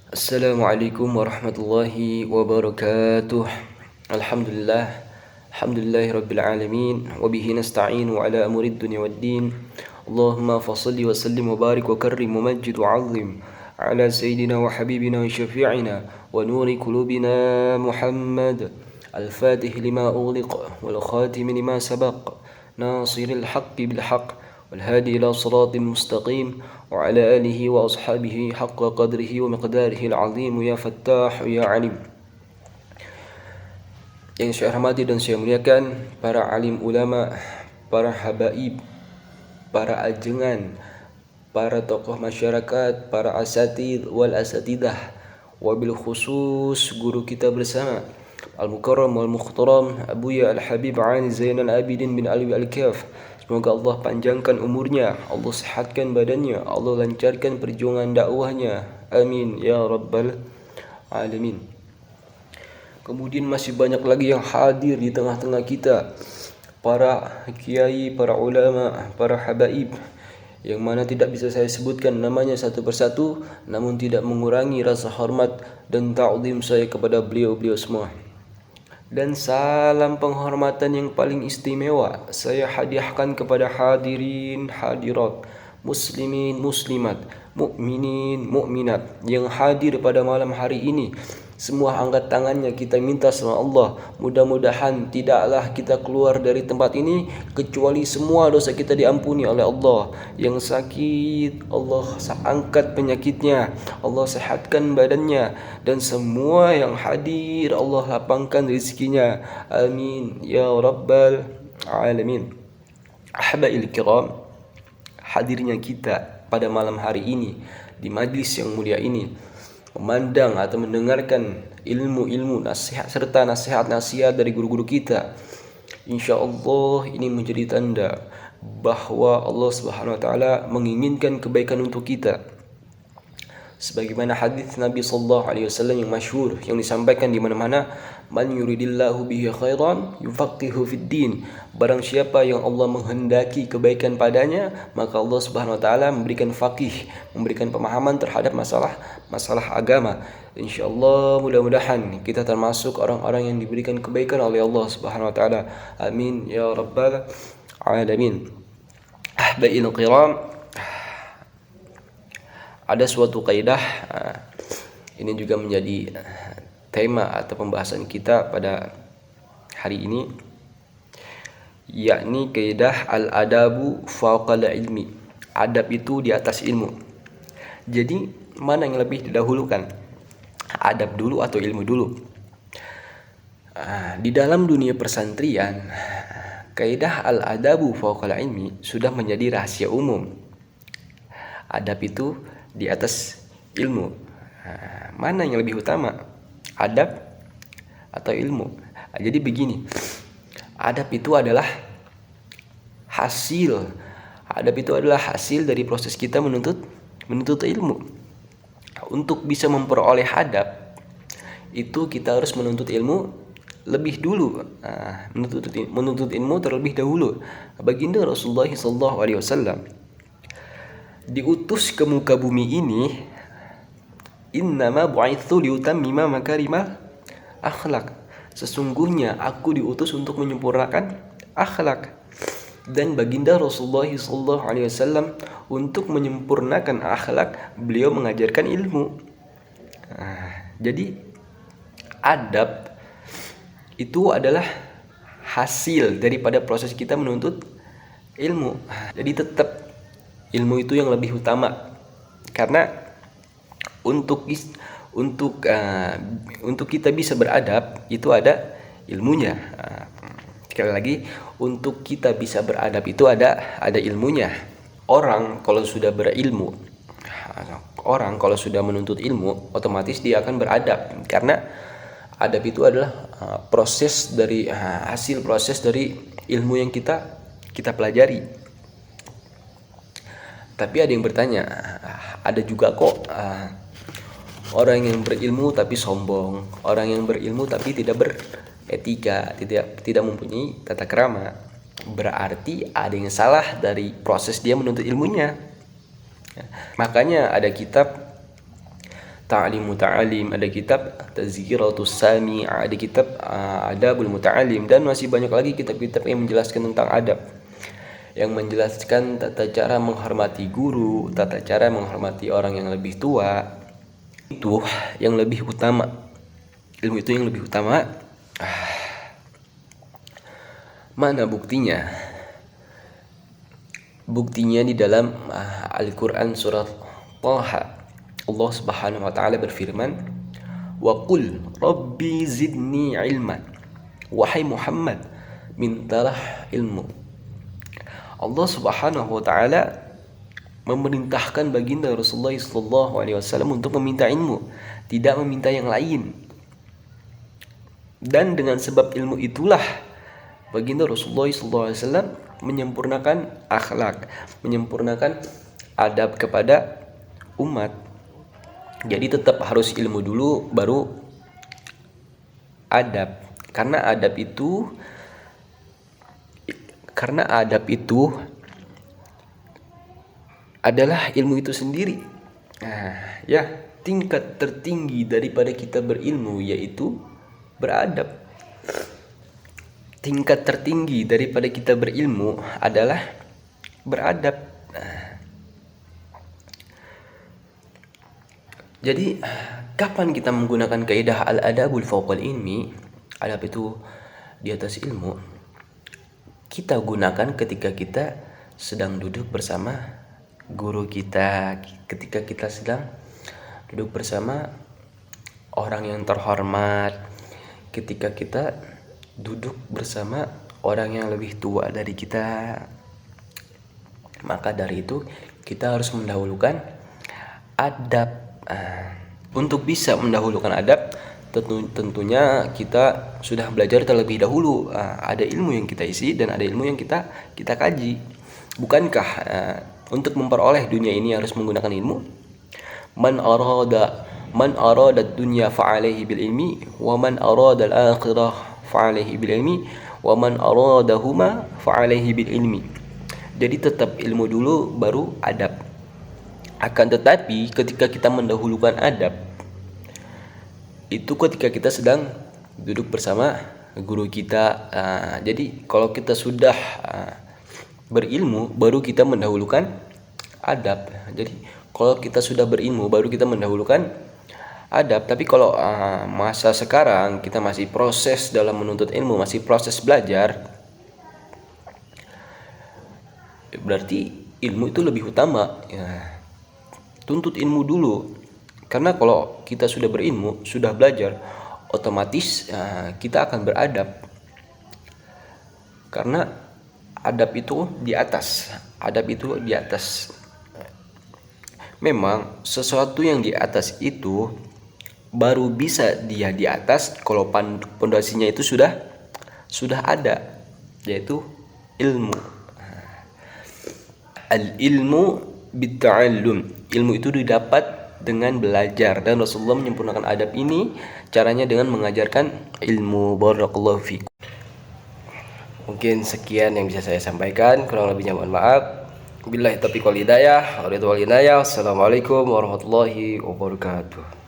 Assalamualaikum warahmatullahi wabarakatuh. Alhamdulillah. Alhamdulillahi rabbil alamin. Wabihi nasta'inu ala amurid dunia waddin. Allahumma fasalli wa sallim wa barik wa karrim wa majid wa azim ala sayyidina wa habibina wa syafi'ina wa nuri kulubina Muhammad al-fatih lima ughliq wal khatim lima sabaq nasiril haqqi bil haqq والهادي إلى صراط مستقيم وعلى آله وأصحابه حق قدره ومقداره العظيم يا فتاح يا عليم. Yang saya hormati dan saya muliakan para alim ulama, para habaib, para ajengan, para tokoh masyarakat, para asatid wal asatidah, wabil khusus guru kita bersama Al-Mukarram wal Mukhtaram Abuya Al-Habib Ali Zainal Abidin bin Ali Al-Kaf. Semoga Allah panjangkan umurnya, Allah sehatkan badannya, Allah lancarkan perjuangan dakwahnya. Amin ya rabbal alamin. Kemudian masih banyak lagi yang hadir di tengah-tengah kita, para kiai, para ulama, para habaib, yang mana tidak bisa saya sebutkan namanya satu persatu, namun tidak mengurangi rasa hormat dan ta'zim saya kepada beliau-beliau semua. Dan salam penghormatan yang paling istimewa saya hadiahkan kepada hadirin hadirat, muslimin muslimat, mukminin mukminat yang hadir pada malam hari ini. Semua angkat tangannya, kita minta sama Allah, mudah-mudahan tidaklah kita keluar dari tempat ini kecuali semua dosa kita diampuni oleh Allah. Yang sakit Allah angkat penyakitnya, Allah sehatkan badannya, dan semua yang hadir Allah lapangkan rezekinya. Amin ya rabbal alamin. Ahbail kiram, hadirnya kita pada malam hari ini di majlis yang mulia ini, memandang atau mendengarkan ilmu-ilmu nasihat serta nasihat-nasihat dari guru-guru kita, insya Allah ini menjadi tanda bahwa Allah Subhanahu wa taala menginginkan kebaikan untuk kita. Sebagaimana hadis Nabi sallallahu alaihi wasallam yang masyhur yang disampaikan di mana-mana, man yuridillahu bihi khairan yufaqihu fid din. Barang siapa yang Allah menghendaki kebaikan padanya, maka Allah Subhanahu wa taala memberikan faqih, memberikan pemahaman terhadap masalah agama. Insyaallah mudah-mudahan kita termasuk orang-orang yang diberikan kebaikan oleh Allah Subhanahu wa taala. Amin ya rabbal alamin. Ahbail kiram, ada suatu kaidah, ini juga menjadi tema atau pembahasan kita pada hari ini, yakni kaidah al-adabu fawqal ilmi. Adab itu di atas ilmu. Jadi mana yang lebih didahulukan, adab dulu atau ilmu dulu? Di dalam dunia pesantren, kaidah al-adabu fawqal ilmi sudah menjadi rahasia umum. Adab itu di atas ilmu. Mana yang lebih utama, adab atau ilmu? Jadi begini, adab itu adalah hasil dari proses kita menuntut ilmu. Untuk bisa memperoleh adab itu kita harus menuntut ilmu lebih dulu, menuntut ilmu terlebih dahulu. Baginda Rasulullah SAW diutus ke muka bumi ini, innama bu'itsu liutammima makarimal akhlak. Sesungguhnya aku diutus untuk menyempurnakan akhlak. Dan baginda Rasulullah SAW untuk menyempurnakan akhlak, beliau mengajarkan ilmu. Jadi adab itu adalah hasil daripada proses kita menuntut ilmu. Jadi tetap ilmu itu yang lebih utama, karena untuk kita bisa beradab itu ada ilmunya. Sekali lagi, untuk kita bisa beradab itu ada ilmunya. Orang kalau sudah berilmu, orang kalau sudah menuntut ilmu, otomatis dia akan beradab, karena adab itu adalah hasil proses dari ilmu yang kita pelajari. Tapi ada yang bertanya, ada juga kok orang yang berilmu tapi sombong, orang yang berilmu tapi tidak beretika, tidak mempunyai tata krama. Berarti ada yang salah dari proses dia menuntut ilmunya. Makanya ada kitab Ta'lim Muta'alim, ada kitab Tazkiratus Sami, ada kitab Adabul Muta'alim, dan masih banyak lagi kitab-kitab yang menjelaskan tentang adab, yang menjelaskan tata cara menghormati guru, tata cara menghormati orang yang lebih tua. Itu yang lebih utama, ilmu itu yang lebih utama. Mana buktinya? Buktinya di dalam Al-Quran surat Thaha. Allah Subhanahu wa taala berfirman, "Wa qul rabbi zidni ilman." Wahai Muhammad, mintalah ilmu. Allah Subhanahu wa taala memerintahkan baginda Rasulullah sallallahu alaihi wasallam untuk meminta ilmu, tidak meminta yang lain. Dan dengan sebab ilmu itulah baginda Rasulullah sallallahu alaihi wasallam menyempurnakan akhlak, menyempurnakan adab kepada umat. Jadi tetap harus ilmu dulu baru adab. Karena adab itu adalah ilmu itu sendiri. Ya, tingkat tertinggi daripada kita berilmu yaitu beradab. Tingkat tertinggi daripada kita berilmu adalah beradab. Jadi kapan kita menggunakan kaidah al-adabul fawqal ilmi, adab itu di atas ilmu, kita gunakan ketika kita sedang duduk bersama guru kita, ketika kita sedang duduk bersama orang yang terhormat, ketika kita duduk bersama orang yang lebih tua dari kita. Maka dari itu kita harus mendahulukan adab. Untuk bisa mendahulukan adab, tentunya kita sudah belajar terlebih dahulu. Ada ilmu yang kita isi dan ada ilmu yang kita kaji. Bukankah untuk memperoleh dunia ini harus menggunakan ilmu? Man arada dunya fa'alaihi bil ilmi, wa man arada al-akhirah fa'alaihi bil ilmi, wa man aradahuma fa'alaihi bil ilmi. Jadi tetap ilmu dulu baru adab. Akan tetapi ketika kita mendahulukan adab, itu ketika kita sedang duduk bersama guru kita. Jadi kalau kita sudah berilmu, baru kita mendahulukan adab. Jadi kalau kita sudah berilmu, baru kita mendahulukan adab. Tapi kalau masa sekarang kita masih proses dalam menuntut ilmu, masih proses belajar, berarti ilmu itu lebih utama. Tuntut ilmu dulu, karena kalau kita sudah berilmu, sudah belajar, otomatis kita akan beradab. Karena adab itu di atas. Adab itu di atas. Memang sesuatu yang di atas itu baru bisa dia di atas kalau pondasinya itu sudah ada, yaitu ilmu. Al-ilmu bitta'allum. Ilmu itu didapat dengan belajar, dan Rasulullah menyempurnakan adab ini caranya dengan mengajarkan ilmu. Barakallahu fikum. Mungkin sekian yang bisa saya sampaikan, kurang lebihnya mohon maaf. Billahi taufiq wal hidayah. Assalamualaikum warahmatullahi wabarakatuh.